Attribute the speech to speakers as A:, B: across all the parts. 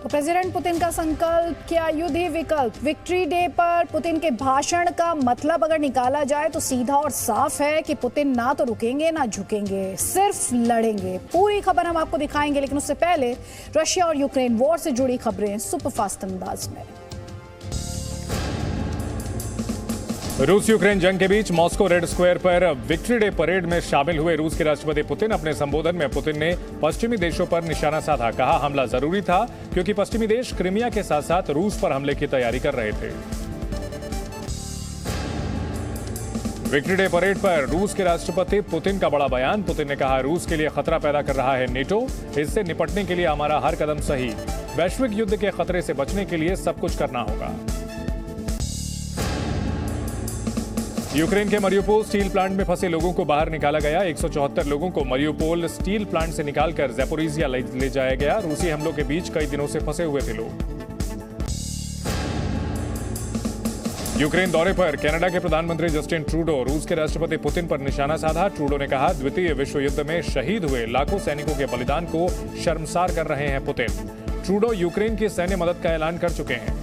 A: तो president Putin का संकल्प, क्या युद्ध ही विकल्प? विक्ट्री डे पर पुतिन के भाषण का मतलब अगर निकाला जाए तो सीधा और साफ है कि पुतिन ना तो रुकेंगे ना झुकेंगे, सिर्फ लड़ेंगे। पूरी खबर हम आपको दिखाएंगे, लेकिन उससे पहले रशिया और यूक्रेन वॉर से जुड़ी खबरें सुपरफास्ट अंदाज में।
B: रूस यूक्रेन जंग के बीच मॉस्को रेड स्क्वायर पर विक्ट्री डे परेड में शामिल हुए रूस के राष्ट्रपति पुतिन। अपने संबोधन में पुतिन ने पश्चिमी देशों पर निशाना साधा। कहा, हमला जरूरी था क्योंकि पश्चिमी देश क्रीमिया के साथ साथ रूस पर हमले की तैयारी कर रहे थे। विक्ट्री डे परेड पर रूस के राष्ट्रपति पुतिन का बड़ा बयान। पुतिन ने कहा, रूस के लिए खतरा पैदा कर रहा है नेटो, इससे निपटने के लिए हमारा हर कदम सही। वैश्विक युद्ध के खतरे से बचने के लिए सब कुछ करना होगा। यूक्रेन के मरियुपोल स्टील प्लांट में फंसे लोगों को बाहर निकाला गया। 174 लोगों को मरियुपोल स्टील प्लांट से निकालकर ज़ैपोरिज़िया ले जाया गया। रूसी हमलों के बीच कई दिनों से फंसे हुए थे लोग। यूक्रेन दौरे पर कनाडा के प्रधानमंत्री जस्टिन ट्रूडो। रूस के राष्ट्रपति पुतिन पर निशाना साधा। ट्रूडो ने कहा, द्वितीय विश्व युद्ध में शहीद हुए लाखों सैनिकों के बलिदान को शर्मसार कर रहे हैं पुतिन। ट्रूडो यूक्रेन की सैन्य मदद का ऐलान कर चुके हैं।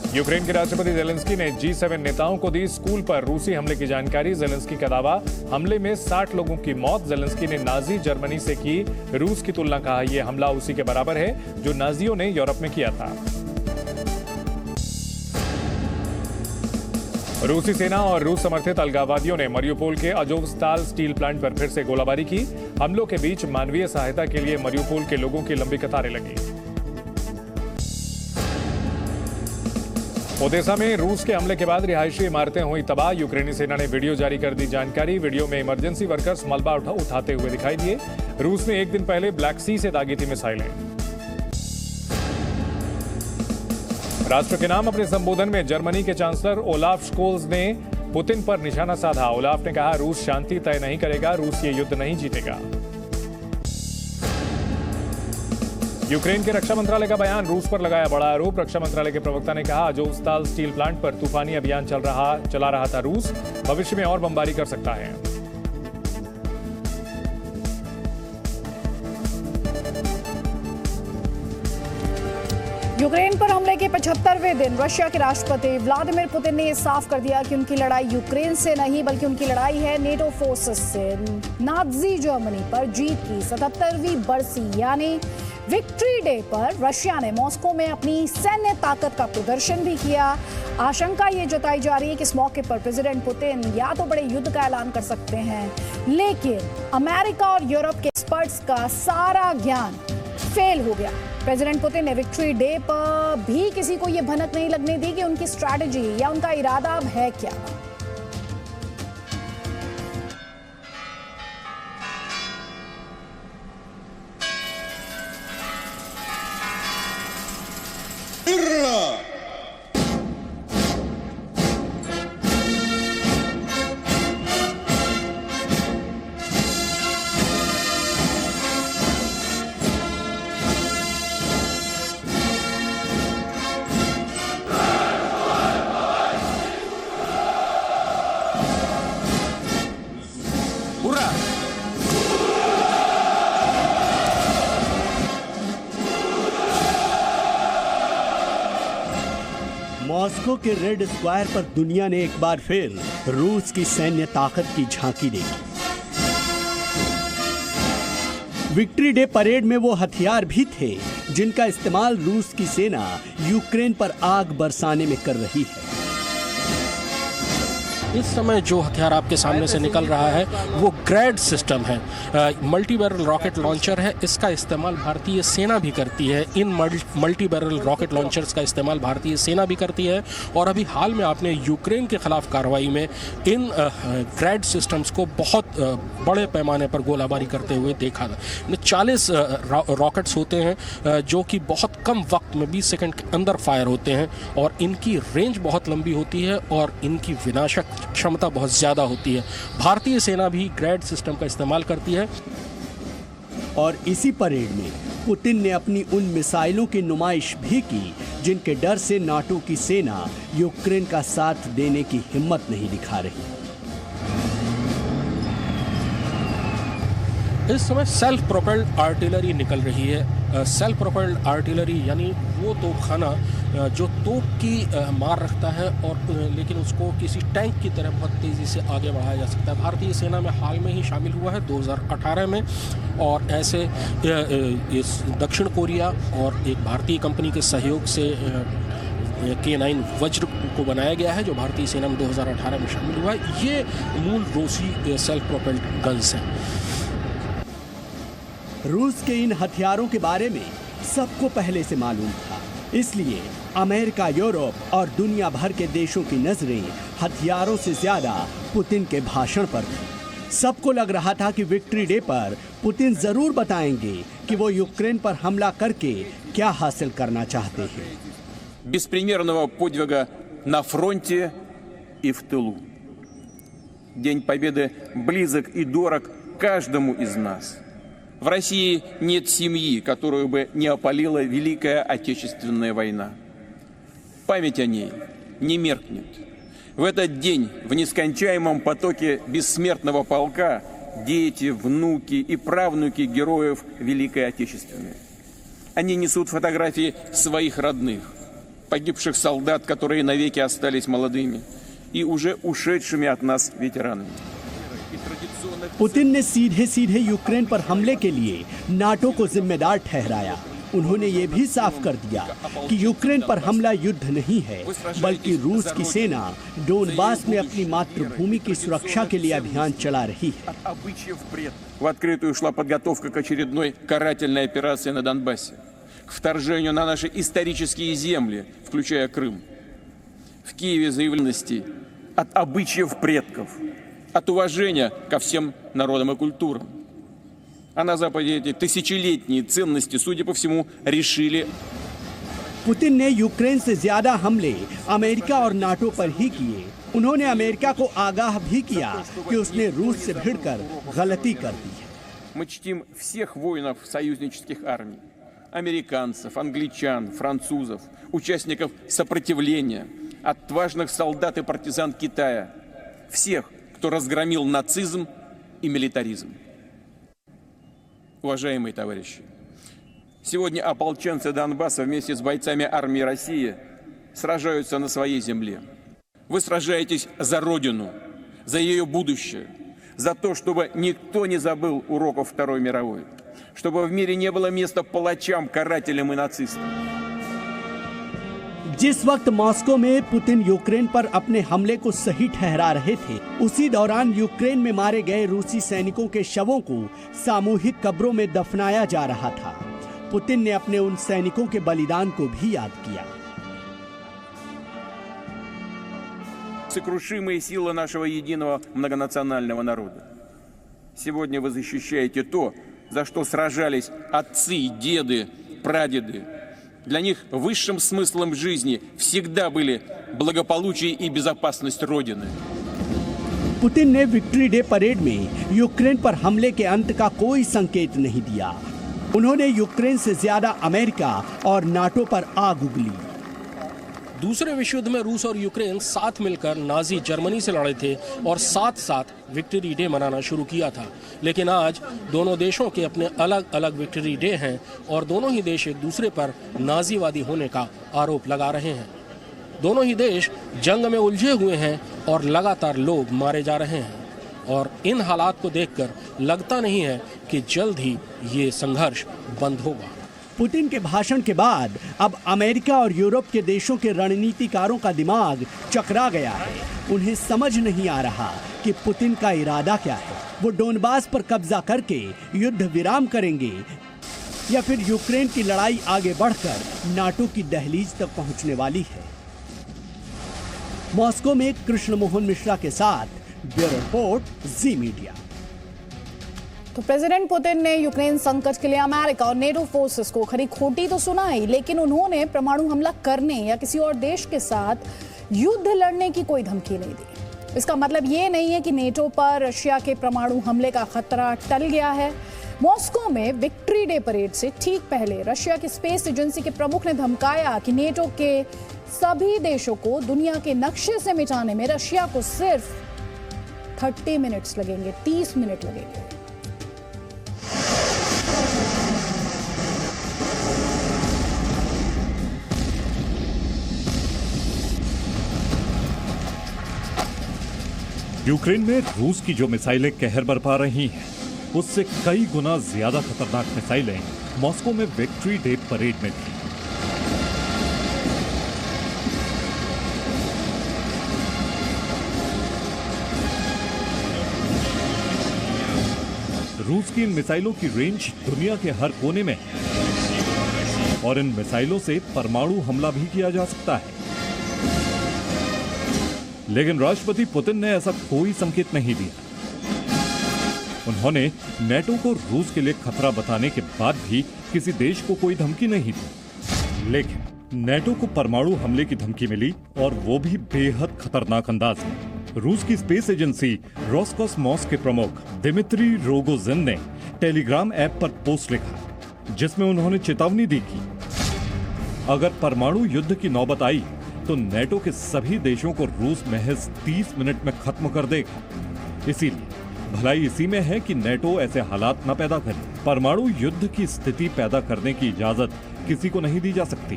B: यूक्रेन के राष्ट्रपति जेलेंस्की ने G7 नेताओं को दी स्कूल पर रूसी हमले की जानकारी। जेलेंस्की का दावा, हमले में 60 लोगों की मौत। जेलेंस्की ने नाजी जर्मनी से की रूस की तुलना। कहा, यह हमला उसी के बराबर है जो नाजियों ने यूरोप में किया था। रूसी सेना और रूस समर्थित अलगाववादियों ने मरियुपोल के अजोवस्ताल स्टील प्लांट पर फिर से गोलाबारी की। हमलों के बीच मानवीय सहायता के लिए मरियुपोल के लोगों की लंबी कतारें लगी। ओदेसा में रूस के हमले के बाद रिहायशी इमारतें हुई तबाह। यूक्रेनी सेना ने वीडियो जारी कर दी जानकारी। वीडियो में इमरजेंसी वर्कर्स मलबा उठाते हुए दिखाई दिए। रूस ने एक दिन पहले ब्लैक सी से दागी थी मिसाइलें। राष्ट्र के नाम अपने संबोधन में जर्मनी के चांसलर ओलाफ स्कोल्स ने पुतिन पर निशाना साधा। ओलाफ ने कहा, रूस शांति तय नहीं करेगा, रूस ये युद्ध नहीं जीतेगा। यूक्रेन के रक्षा मंत्रालय का बयान, रूस पर लगाया बड़ा आरोप। रक्षा मंत्रालय के प्रवक्ता ने कहा, अजोवस्ताल स्टील प्लांट पर तूफानी अभियान चला रहा था रूस। भविष्य में और बमबारी कर सकता है।
A: यूक्रेन पर हमले के 75वें दिन रशिया के राष्ट्रपति व्लादिमीर पुतिन ने यह साफ कर दिया कि उनकी लड़ाई यूक्रेन से नहीं बल्कि उनकी लड़ाई है नेटो फोर्सेस से। नाजी जर्मनी पर जीत की 77वीं बरसी यानी विक्ट्री डे पर रशिया ने मॉस्को में अपनी सैन्य ताकत का प्रदर्शन भी किया। आशंका ये जताई जा रही है कि इस मौके पर प्रेसिडेंट पुतिन या तो बड़े युद्ध का ऐलान कर सकते हैं, लेकिन अमेरिका और यूरोप के एक्सपर्ट्स का सारा ज्ञान फेल हो गया। प्रेसिडेंट पुतिन ने विक्ट्री डे पर भी किसी को ये भनक नहीं लगने दी कि उनकी स्ट्रैटेजी या उनका इरादा अब है क्या।
C: मॉस्को के रेड स्क्वायर पर दुनिया ने एक बार फिर रूस की सैन्य ताकत की झांकी देखी। विक्ट्री डे परेड में वो हथियार भी थे जिनका इस्तेमाल रूस की सेना यूक्रेन पर आग बरसाने में कर रही है।
D: इस समय जो हथियार आपके सामने से निकल रहा है वो ग्रैड सिस्टम है, मल्टी बैरल रॉकेट लॉन्चर है। इसका इस्तेमाल भारतीय सेना भी करती है। इन मल्टी बैरल रॉकेट लॉन्चर्स का इस्तेमाल भारतीय सेना भी करती है। और अभी हाल में आपने यूक्रेन के खिलाफ कार्रवाई में इन ग्रैड सिस्टम्स को बहुत बड़े पैमाने पर गोलाबारी करते हुए देखा था। 40 रॉकेट्स होते हैं जो कि बहुत कम वक्त में 20 सेकंड के अंदर फायर होते हैं और इनकी रेंज बहुत लंबी होती है और इनकी विनाशक क्षमता बहुत ज्यादा होती है। भारतीय सेना भी ग्रैड सिस्टम का इस्तेमाल करती है।
C: और इसी परेड में पुतिन ने अपनी उन मिसाइलों की नुमाइश भी की जिनके डर से नाटो की सेना यूक्रेन का साथ देने की हिम्मत नहीं दिखा रही।
D: इस समय सेल्फ प्रोपेल्ड आर्टिलरी निकल रही है। सेल्फ प्रोपेल्ड आर्टिलरी यानी वो तोपखाना जो तोप की मार रखता है और लेकिन उसको किसी टैंक की तरह बहुत तेज़ी से आगे बढ़ाया जा सकता है। भारतीय सेना में हाल में ही शामिल हुआ है 2018 में, और ऐसे इस दक्षिण कोरिया और एक भारतीय कंपनी के सहयोग से K9 वज्र को बनाया गया है, जो भारतीय सेना में 2018 में शामिल हुआ है। ये मूल रूसी सेल्फ प्रोपेल्ड गन्स हैं।
C: रूस के इन हथियारों के बारे में सबको पहले से मालूम था, इसलिए अमेरिका, यूरोप और दुनिया भर के देशों की नजरें हथियारों से ज्यादा पुतिन के भाषण पर थी। सबको लग रहा था कि विक्ट्री डे पर पुतिन जरूर बताएंगे कि वो यूक्रेन पर हमला करके क्या हासिल करना चाहते हैं।
E: Беспримерного подвига на фронте и в тылу. День Победы близок и дорог каждому из нас. В России нет семьи, которую бы не опалила Великая Отечественная война. Память о ней не меркнет. В этот день в нескончаемом потоке бессмертного полка дети, внуки и правнуки героев Великой Отечественной. Они несут фотографии своих родных, погибших солдат, которые навеки остались молодыми и уже ушедшими от нас ветеранами.
C: पुतिन ने सीधे सीधे यूक्रेन पर हमले के लिए नाटो को जिम्मेदार ठहराया। उन्होंने ये भी साफ कर दिया कि यूक्रेन पर हमला युद्ध नहीं है, बल्कि रूस की सेना डोनबास में अपनी मातृभूमि की सुरक्षा के लिए अभियान चला रही है।
E: В открытую шла подготовка к очередной карательной операции на Донбассе, к вторжению на наши исторические земли, включая Крым. В Киеве заявленности от обычаев предков, от уважения ко всем народам и культурам. А на Западе эти тысячелетние ценности, судя по всему, решили.
C: पुतिन ने यूक्रेन से ज्यादा हमले अमेरिका और नाटो पर ही किए। उन्होंने अमेरिका को आगाह भी किया कि उसने रूस से भिड़कर गलती कर दी है।
E: Мы чтим всех воинов союзнических армий, американцев, англичан, французов, участников сопротивления, отважных солдат и партизан Китая, всех, кто разгромил нацизм и милитаризм. Уважаемые товарищи, сегодня ополченцы Донбасса вместе с бойцами армии России сражаются на своей земле. Вы сражаетесь за Родину, за ее будущее, за то, чтобы никто не забыл уроков Второй мировой, чтобы в мире не было места палачам, карателям и нацистам.
C: जिस वक्त मॉस्को में पुतिन यूक्रेन पर अपने हमले को सही ठहरा रहे थे, उसी दौरान यूक्रेन में मारे गए रूसी सैनिकों के शवों को सामूहिक कब्रों में दफनाया जा रहा था। पुतिन ने अपने उन सैनिकों के बलिदान को भी याद किया।
E: Сокрушимые силы нашего единого многонационального народа. Сегодня вы защищаете то, за что сражались отцы, деды, прадеды. Для них высшим смыслом жизни всегда были благополучие и безопасность Родины.
C: पुतिन ने विक्ट्री डे परेड में यूक्रेन पर हमले के अंत का कोई संकेत नहीं दिया। उन्होंने यूक्रेन से ज्यादा अमेरिका और नाटो पर आग उगली।
D: दूसरे विश्व युद्ध में रूस और यूक्रेन साथ मिलकर नाजी जर्मनी से लड़े थे और साथ साथ विक्ट्री डे मनाना शुरू किया था। लेकिन आज दोनों देशों के अपने अलग अलग विक्ट्री डे हैं और दोनों ही देश एक दूसरे पर नाजीवादी होने का आरोप लगा रहे हैं। दोनों ही देश जंग में उलझे हुए हैं और लगातार लोग मारे जा रहे हैं और इन हालात को देखकर लगता नहीं है कि जल्द ही ये संघर्ष बंद होगा।
C: पुतिन के भाषण के बाद अब अमेरिका और यूरोप के देशों के रणनीतिकारों का दिमाग चकरा गया है। उन्हें समझ नहीं आ रहा कि पुतिन का इरादा क्या है। वो डोनबास पर कब्जा करके युद्ध विराम करेंगे या फिर यूक्रेन की लड़ाई आगे बढ़कर नाटो की दहलीज तक पहुंचने वाली है। मॉस्को में कृष्ण मोहन मिश्रा के साथ ब्यूरो रिपोर्ट, जी मीडिया।
A: तो प्रेसिडेंट पुतिन ने यूक्रेन संकट के लिए अमेरिका और नेटो फोर्सेस को खरी खोटी तो सुनाई, लेकिन उन्होंने परमाणु हमला करने या किसी और देश के साथ युद्ध लड़ने की कोई धमकी नहीं दी। इसका मतलब ये नहीं है कि नेटो पर रशिया के परमाणु हमले का खतरा टल गया है। मॉस्को में विक्ट्री डे परेड से ठीक पहले रशिया की स्पेस एजेंसी के प्रमुख ने धमकाया कि नेटो के सभी देशों को दुनिया के नक्शे से मिटाने में रशिया को सिर्फ 30 मिनट्स लगेंगे, 30 मिनट लगेंगे।
F: यूक्रेन में रूस की जो मिसाइलें कहर बरपा रही हैं, उससे कई गुना ज्यादा खतरनाक मिसाइलें मॉस्को में विक्ट्री डे परेड में थी। रूस की इन मिसाइलों की रेंज दुनिया के हर कोने में है और इन मिसाइलों से परमाणु हमला भी किया जा सकता है। लेकिन राष्ट्रपति पुतिन ने ऐसा कोई संकेत नहीं दिया। उन्होंने नेटो को रूस के लिए खतरा बताने के बाद भी किसी देश को कोई धमकी नहीं दी। लेकिन नेटो को परमाणु हमले की धमकी मिली और वो भी बेहद खतरनाक अंदाज में। रूस की स्पेस एजेंसी रोसकोसमोस के प्रमुख दिमित्री रोगोजिन ने टेलीग्राम ऐप पर पोस्ट लिखा, जिसमें उन्होंने चेतावनी दी कि अगर परमाणु युद्ध की नौबत आई तो नेटो के सभी देशों को रूस महज 30 मिनट में खत्म कर देगा। इसीलिए भलाई इसी में है कि नेटो ऐसे हालात न पैदा करे। परमाणु युद्ध की स्थिति पैदा करने की इजाजत किसी को नहीं दी जा सकती,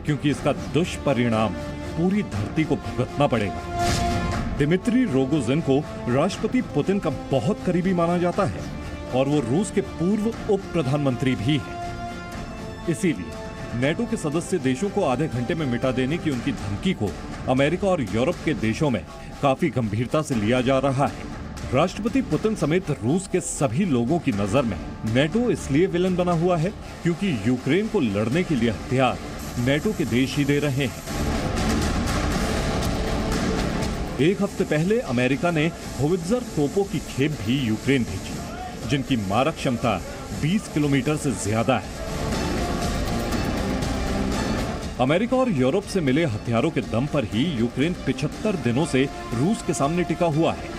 F: क्योंकि इसका दुष्परिणाम पूरी धरती को भुगतना पड़ेगा। दिमित्री रोगोजिन को राष्ट्रपति पुतिन का बहुत करीबी माना जाता है और वो रूस के पूर्व उप प्रधानमंत्री भी हैं। इसीलिए नेटो के सदस्य देशों को आधे घंटे में मिटा देने की उनकी धमकी को अमेरिका और यूरोप के देशों में काफी गंभीरता से लिया जा रहा है। राष्ट्रपति पुतिन समेत रूस के सभी लोगों की नजर में नेटो इसलिए विलन बना हुआ है क्योंकि यूक्रेन को लड़ने के लिए हथियार नेटो के देश ही दे रहे हैं। एक हफ्ते पहले अमेरिका ने होवित्जर तोपों की खेप भी यूक्रेन भेजी, जिनकी मारक क्षमता 20 किलोमीटर से ज्यादा है। अमेरिका और यूरोप से मिले हथियारों के दम पर ही यूक्रेन 75 दिनों से रूस के सामने टिका हुआ है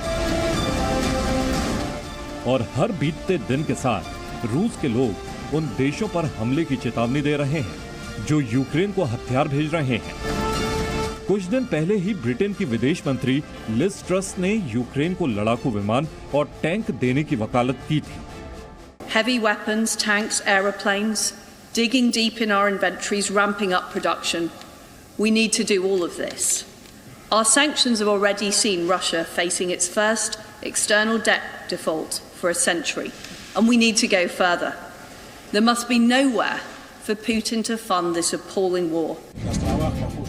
F: और हर बीतते दिन के साथ रूस के लोग उन देशों पर हमले की चेतावनी दे रहे हैं जो यूक्रेन को हथियार भेज रहे हैं। कुछ दिन पहले ही ब्रिटेन की विदेश मंत्री लिज ट्रस ने यूक्रेन को लड़ाकू विमान और टैंक देने की वकालत की थी।
G: Heavy weapons, tanks, aeroplanes, digging deep in our inventories, ramping up production. We need to do all of this. Our sanctions have already seen Russia facing its first external debt default for a century, and we need to go further. There must be nowhere for Putin to fund this appalling war.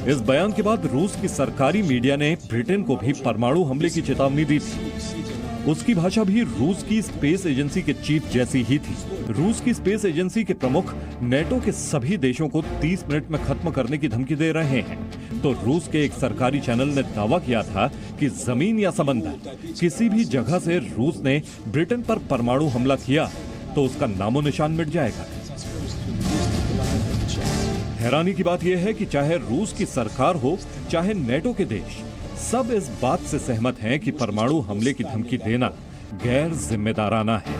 F: इस बयान के बाद रूस की सरकारी media ने Britain को भी परमाणु हमले की चेतावनी दी थी। उसकी भाषा भी रूस की स्पेस एजेंसी के चीफ जैसी ही थी। रूस की स्पेस एजेंसी के प्रमुख नेटो के सभी देशों को 30 मिनट में खत्म करने की धमकी दे रहे हैं, तो रूस के एक सरकारी चैनल ने दावा किया था कि जमीन या समंदर किसी भी जगह से रूस ने ब्रिटेन पर परमाणु हमला किया तो उसका नामो निशान मिट जाएगा। हैरानी की बात यह है कि चाहे रूस की सरकार हो चाहे नेटो के देश, सब इस बात से सहमत हैं कि परमाणु हमले की धमकी देना गैर जिम्मेदाराना है।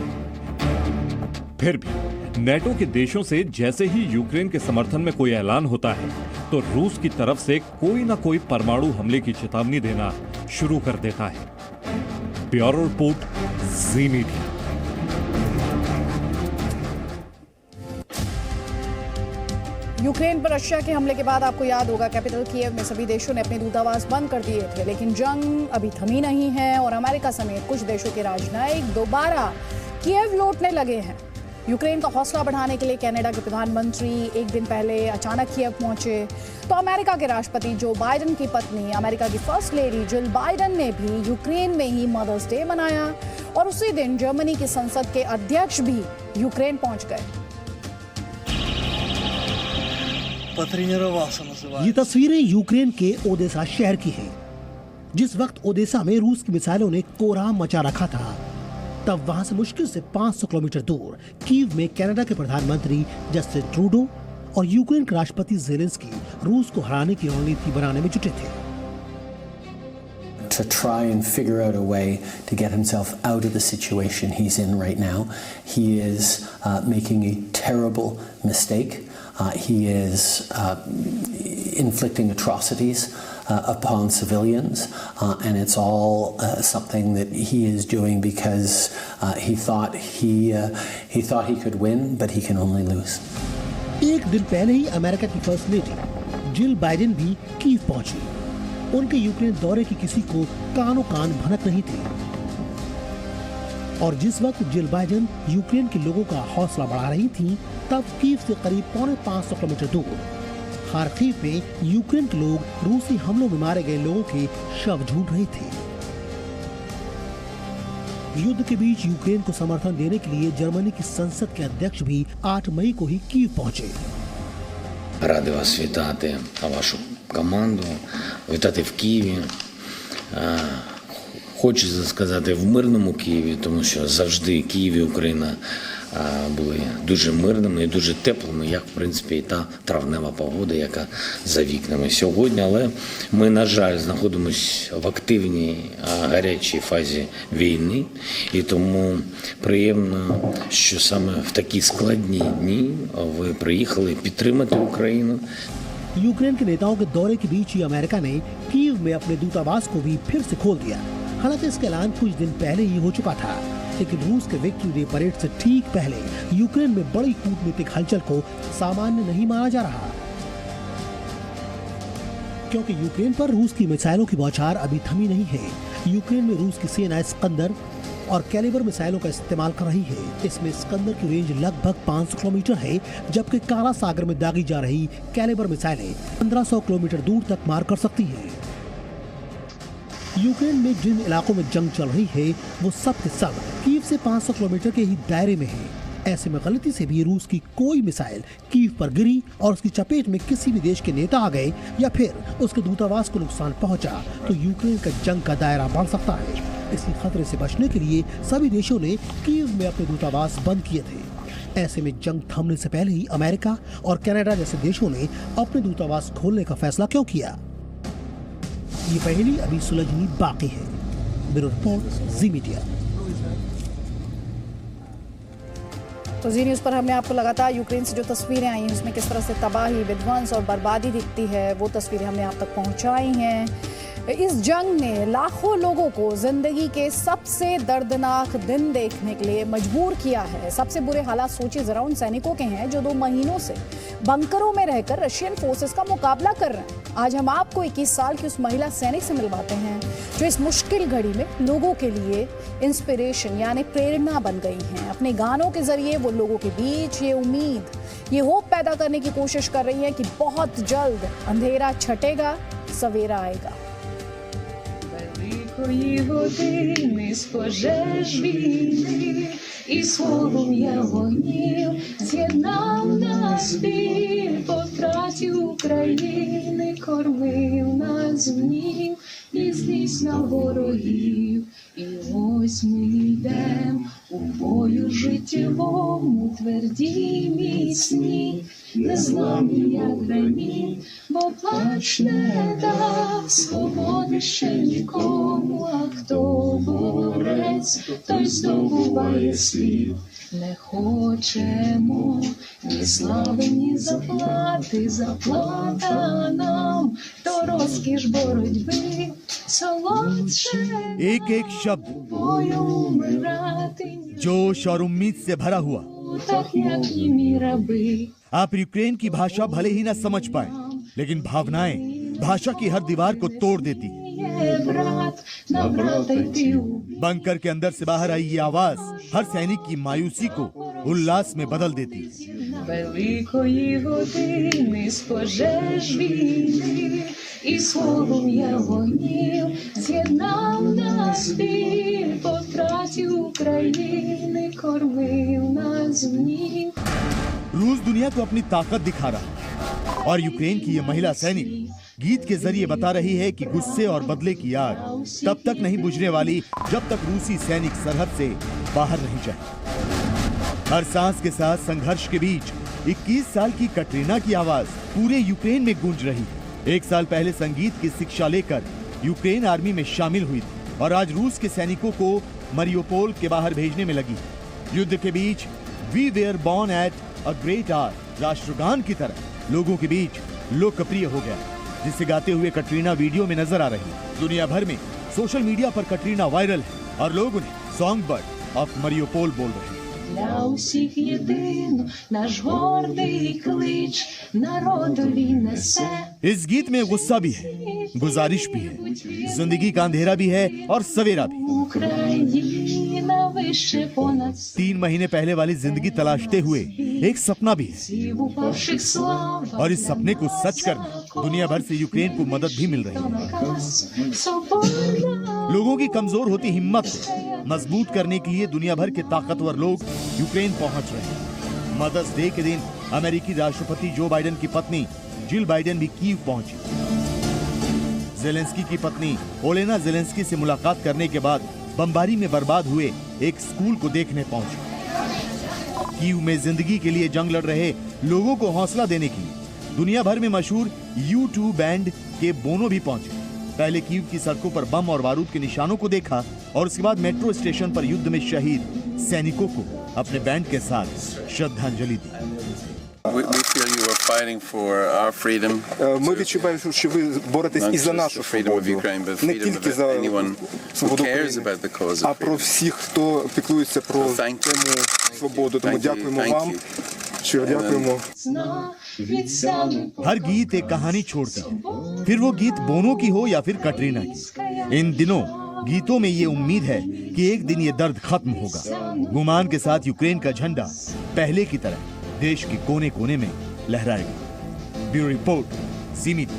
F: फिर भी नेटो के देशों से जैसे ही यूक्रेन के समर्थन में कोई ऐलान होता है तो रूस की तरफ से कोई ना कोई परमाणु हमले की चेतावनी देना शुरू कर देता है। ब्यूरो रिपोर्ट, जी मीडिया।
A: यूक्रेन पर रशिया के हमले के बाद आपको याद होगा कैपिटल कीव में सभी देशों ने अपने दूतावास बंद कर दिए थे, लेकिन जंग अभी थमी नहीं है और अमेरिका समेत कुछ देशों के राजनयिक दोबारा कीव लौटने लगे हैं। यूक्रेन का हौसला बढ़ाने के लिए कनाडा के प्रधानमंत्री एक दिन पहले अचानक कीव पहुंचे, तो अमेरिका के राष्ट्रपति जो बाइडेन की पत्नी अमेरिका की फर्स्ट लेडी जिल बाइडेन ने भी यूक्रेन में ही मदर्स डे मनाया और उसी दिन जर्मनी की संसद के अध्यक्ष भी यूक्रेन पहुंच गए।
H: ये तस्वीरें यूक्रेन के ओदेसा शहर की हैं। जिस वक्त ओदेसा में रूस की मिसाइलों ने कोहराम मचा रखा था, तब वहां से मुश्किल से 500 किलोमीटर दूर कीव में कनाडा के प्रधानमंत्री जस्टिन ट्रूडो और यूक्रेन के राष्ट्रपति ज़ेलेंस्की रूस को हराने की रणनीति बनाने में जुटे थे।
I: To try and figure out a way to get himself out of the situation he's in right now. He is making a terrible mistake. He is inflicting atrocities upon civilians, and it's all something that he is doing because he thought he could win, but he can only lose.
H: एक दिन पहले ही America की first lady Jill Biden भी Kyiv पहुंची उनके Ukraine दौरे की किसी को कानो कान भनक नहीं थी। और जिस वक्त जिल बाइडेन यूक्रेन के लोगों का हौसला बढ़ा रही थी, तब कीव से करीब 450 किलोमीटर दूर खार्किव में यूक्रेन के लोग रूसी हमलों में मारे गए लोगों के शव ढूंढ रहे थे। युद्ध के बीच यूक्रेन को समर्थन देने के लिए जर्मनी की संसद के अध्यक्ष भी 8 मई को ही कीव पहुंचे।
J: Радий вас вітати, вашу команду, вітати в Києві. Хочеться сказати в мирному Києві, тому що завжди Київ і Україна були дуже мирними і дуже теплими, як, в принципі, і та травнева погода, яка за вікнами сьогодні. Але ми, на жаль, знаходимося в активній, гарячій фазі війни. І тому приємно, що саме в такі складні дні ви приїхали підтримати Україну.
H: यूक्रेन के नेताओं के दौरे के बीच ही अमेरिका ने कीव में अपने दूतावास को भी फिर से खोल दिया। हालांकि इसका ऐलान कुछ दिन पहले ही हो चुका था, लेकिन रूस के विक्ट्री डे परेड से ठीक पहले यूक्रेन में बड़ी कूटनीतिक हलचल को सामान्य नहीं माना जा रहा, क्योंकि यूक्रेन पर रूस की मिसाइलों की बौछार अभी थमी नहीं है। यूक्रेन में रूस की सेना स्कंदर और कैलिबर मिसाइलों का इस्तेमाल कर रही है। इसमें स्कंदर की रेंज लगभग 500 किलोमीटर है, जबकि काला सागर में दागी जा रही कैलिबर मिसाइलें 1500 किलोमीटर दूर तक मार कर सकती हैं। यूक्रेन में जिन इलाकों में जंग चल रही है, वो सब के सब कीव से 500 किलोमीटर के ही दायरे में है। ऐसे में गलती से भी रूस की कोई मिसाइल कीव पर गिरी और उसकी चपेट में किसी भी देश के नेता आ गए या फिर उसके दूतावास को नुकसान पहुंचा, तो यूक्रेन का जंग का दायरा बढ़ सकता है। इसी खतरे से बचने के लिए सभी देशों ने कीव में अपने दूतावास बंद किए थे। ऐसे में जंग थमने से पहले ही अमेरिका और कनाडा जैसे देशों ने अपने दूतावास खोलने का फैसला क्यों किया, ये पहेली अभी सुलझनी बाकी है। ब्यूरो रिपोर्ट, जी मीडिया।
A: तो जी न्यूज़ पर हमने आपको लगातार यूक्रेन से जो तस्वीरें आई हैं, उसमें किस तरह से तबाही, विध्वंस और बर्बादी दिखती है, वो तस्वीरें हमने आप तक पहुंचाई हैं। इस जंग ने लाखों लोगों को जिंदगी के सबसे दर्दनाक दिन देखने के लिए मजबूर किया है। सबसे बुरे हालात सोचिए जरा उन सैनिकों के हैं जो 2 महीनों से बंकरों में रहकर रशियन फोर्सेस का मुकाबला कर रहे हैं। आज हम आपको 21 साल की उस महिला सैनिक से मिलवाते हैं जो इस मुश्किल घड़ी में लोगों के लिए इंस्पिरेशन यानी प्रेरणा बन गई हैं। अपने गानों के जरिए वो लोगों के बीच ये उम्मीद, ये होप पैदा करने की कोशिश कर रही है कि बहुत जल्द अंधेरा छटेगा, सवेरा आएगा।
K: Великої години з пожеж війни і полум'я вогнів з'єднав нас біль по втраті України, кормив нас гнів і злість на ворогів. І ось ми йдем у бою життєвому, тверді, міцні, незламні, як граніт, бо плач не дав свободи ще нікому, а хто борець, той здобуває світ. Не хочемо ні слави, ні заплати, заплата нам, то розкіш боротьби, солодше
L: एक एक शब्द
K: бою умирати,
L: जोश और उम्मीद से भरा हुआ।
K: так як німі раби.
L: आप यूक्रेन की भाषा भले ही न समझ पाए, लेकिन भावनाएं भाषा की हर दीवार को तोड़ देती है।
K: Є брат на брата йти у
L: बंकर के अंदर से बाहर आई ये आवाज हर सैनिक की मायूसी को उल्लास में बदल देती है।
K: великої години з пожеж війни і полум'я вогнів з'єднав нас біль по втраті України, кормив нас гнів.
L: रूस दुनिया को अपनी ताकत दिखा रहा है और यूक्रेन की ये महिला सैनिक गीत के जरिए बता रही है कि गुस्से और बदले की आग तब तक नहीं बुझने वाली जब तक रूसी सैनिक सरहद से बाहर नहीं जाए। हर सांस के साथ संघर्ष के बीच 21 साल की कटरीना की आवाज पूरे यूक्रेन में गूंज रही है। 1 साल पहले संगीत की शिक्षा लेकर यूक्रेन आर्मी में शामिल हुई थी और आज रूस के सैनिकों को मरियोपोल के बाहर भेजने में लगी। युद्ध के बीच we were born at a great art राष्ट्रगान की तरह लोगों के बीच लोकप्रिय हो गया, जिसे गाते हुए कटरीना वीडियो में नजर आ रही है। दुनिया भर में सोशल मीडिया पर कटरीना वायरल है और लोग उन्हें सॉन्ग बर्ड ऑफ मरियोपोल बोल रहे हैं।
K: для усіх єдино, наш гордий клич народові несе.
L: इस गीत में गुस्सा भी है, गुजारिश भी है, जिंदगी का अंधेरा भी है और सवेरा भी।
K: Україна вище понад
L: 3 महीने पहले वाली जिंदगी तलाशते हुए एक सपना भी है,
K: всіх упавших слава.
L: और इस सपने को सच करने दुनिया भर से यूक्रेन को मदद भी मिल रही है।
K: Наказ соборна.
L: लोगों की कमजोर होती हिम्मत को मजबूत करने के लिए दुनिया भर के ताकतवर लोग यूक्रेन पहुंच रहे हैं। मदर्स डे के दिन अमेरिकी राष्ट्रपति जो बाइडेन की पत्नी जिल बाइडेन भी कीव पहुंची। जेलेंस्की की पत्नी ओलेना जेलेंस्की से मुलाकात करने के बाद बमबारी में बर्बाद हुए एक स्कूल को देखने पहुंची। कीव में जिंदगी के लिए जंग लड़ रहे लोगों को हौसला देने के लिए दुनिया भर में मशहूर U2 बैंड के बोनो भी पहुंचे। पहले कीव की सड़कों पर बम और बारूद के निशानों को देखा और उसके बाद मेट्रो स्टेशन पर युद्ध में शहीद सैनिकों को अपने बैंड के साथ श्रद्धांजलि दी।
M: We feel you are fighting for our freedom.
N: Ми відчуваємо, що ви боретесь і за нашу свободу, не тільки за свободу України, а про всіх, хто піклується про тему свободу. Тому дякуємо вам, щиро дякуємо.
L: हर गीत एक कहानी छोड़ती है, फिर वो गीत बोनो की हो या फिर कटरीना की। इन दिनों गीतों में ये उम्मीद है कि एक दिन ये दर्द खत्म होगा। गुमान के साथ यूक्रेन का झंडा पहले की तरह देश के कोने कोने में लहराएगा। ब्यूरो रिपोर्ट, सीमित।